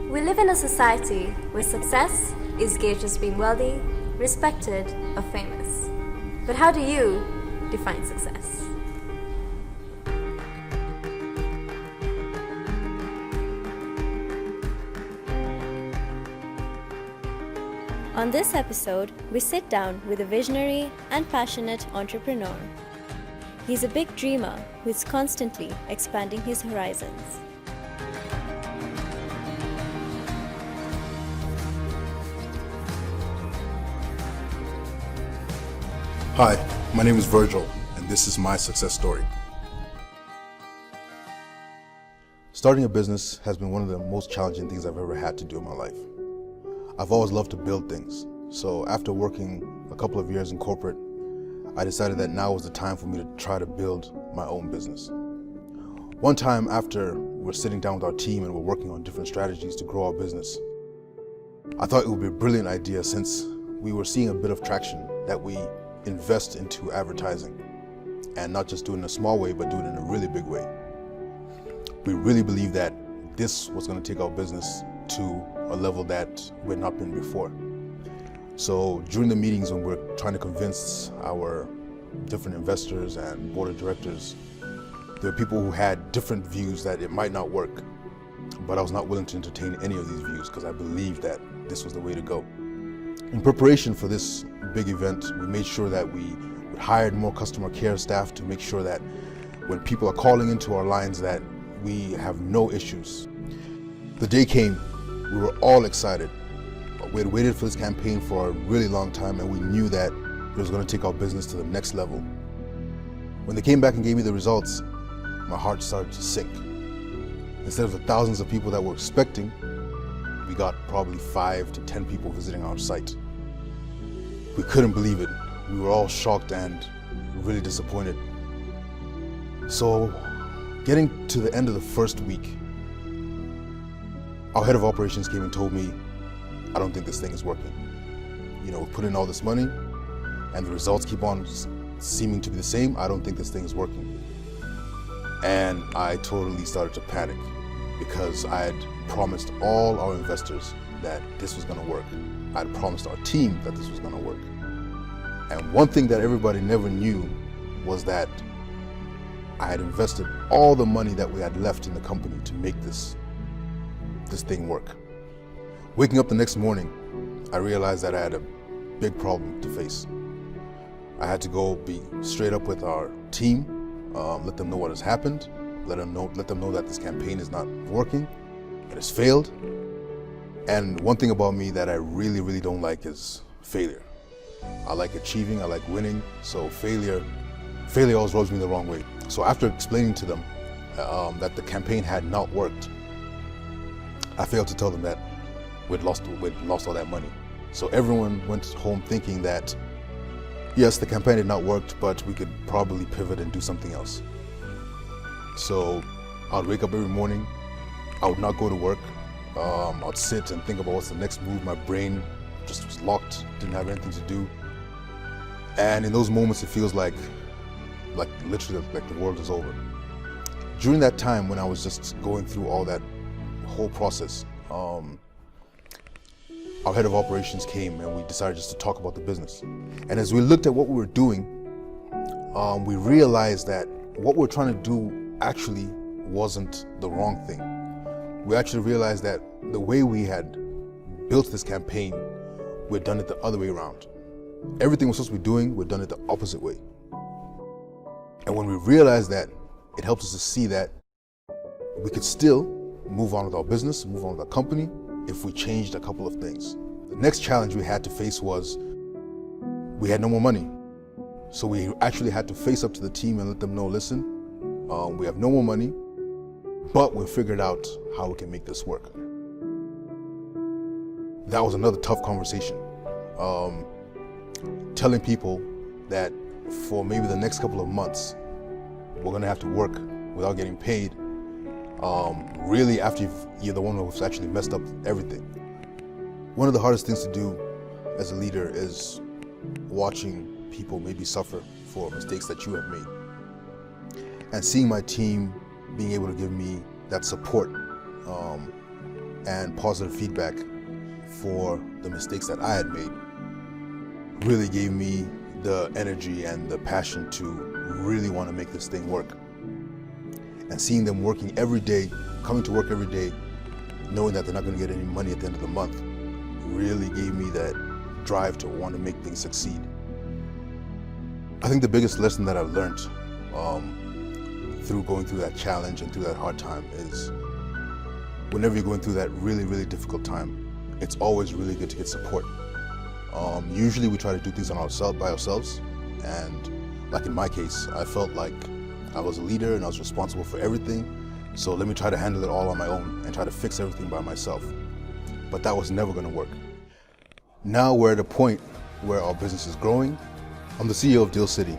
We live in a society where success is gauged as being wealthy, respected, or famous. But how do you define success? On this episode, we sit down with a visionary and passionate entrepreneur. He's a big dreamer who's constantly expanding his horizons. Hi, my name is Virgil, and this is my success story. Starting a business has been one of the most challenging things I've ever had to do in my life. I've always loved to build things, so after working a couple of years in corporate, I decided that now was the time for me to try to build my own business. One time after we're sitting down with our team and we're working on different strategies to grow our business, I thought it would be a brilliant idea, since we were seeing a bit of traction, that we invest into advertising, and not just do it in a small way, but do it in a really big way. We really believe that this was going to take our business to a level that we had not been before. So during the meetings when we're trying to convince our different investors and board of directors, there were people who had different views that it might not work, but I was not willing to entertain any of these views because I believed that this was the way to go. In preparation for this big event, we made sure that we hired more customer care staff to make sure that when people are calling into our lines that we have no issues. The day came, we were all excited. We had waited for this campaign for a really long time, and we knew that it was going to take our business to the next level. When they came back and gave me the results, my heart started to sink. Instead of the thousands of people that we're expecting, we got probably 5 to 10 people visiting our site. We couldn't believe it. We were all shocked and really disappointed. So, getting to the end of the first week, our head of operations came and told me, I don't think this thing is working. We put in all this money and the results keep on seeming to be the same. I don't think this thing is working. And I totally started to panic, because I had promised all our investors that this was going to work. I had promised our team that this was going to work. And one thing that everybody never knew was that I had invested all the money that we had left in the company to make this thing work. Waking up the next morning, I realized that I had a big problem to face. I had to go be straight up with our team, let them know what has happened, let them know that this campaign is not working, it has failed. And one thing about me that I really, really don't like is failure. I like achieving, I like winning, so failure always rubs me the wrong way. So after explaining to them that the campaign had not worked, I failed to tell them that we'd lost all that money. So everyone went home thinking that, yes, the campaign had not worked, but we could probably pivot and do something else. So I'd wake up every morning, I would not go to work, I'd sit and think about what's the next move. My brain just was locked, didn't have anything to do. And in those moments, it feels like literally like the world is over. During that time when I was just going through all that whole process, our head of operations came and we decided just to talk about the business. And as we looked at what we were doing, we realized that what we're trying to do actually wasn't the wrong thing. We actually realized that the way we had built this campaign, we'd done it the other way around. Everything we're supposed to be doing, we'd done it the opposite way. And when we realized that, it helps us to see that we could still move on with our business, move on with our company, if we changed a couple of things. The next challenge we had to face was we had no more money. So we actually had to face up to the team and let them know, listen, we have no more money, but we figured out how we can make this work. That was another tough conversation. Telling people that for maybe the next couple of months, we're gonna have to work without getting paid, really after you're the one who's actually messed up everything. One of the hardest things to do as a leader is watching people maybe suffer for mistakes that you have made. And seeing my team being able to give me that support and positive feedback for the mistakes that I had made really gave me the energy and the passion to really want to make this thing work. And seeing them working every day, coming to work every day, knowing that they're not going to get any money at the end of the month, really gave me that drive to want to make things succeed. I think the biggest lesson that I've learned through going through that challenge and through that hard time is whenever you're going through that really, really difficult time, it's always really good to get support. Usually we try to do things by ourselves, and like in my case, I felt like I was a leader and I was responsible for everything, so let me try to handle it all on my own and try to fix everything by myself. But that was never going to work. Now we're at a point where our business is growing. I'm the CEO of Deal City,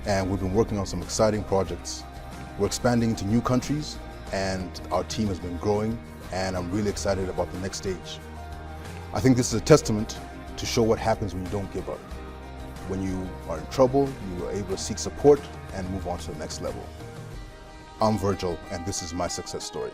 and we've been working on some exciting projects. We're expanding to new countries, and our team has been growing, and I'm really excited about the next stage. I think this is a testament to show what happens when you don't give up. When you are in trouble, you are able to seek support and move on to the next level. I'm Virgil, and this is my success story.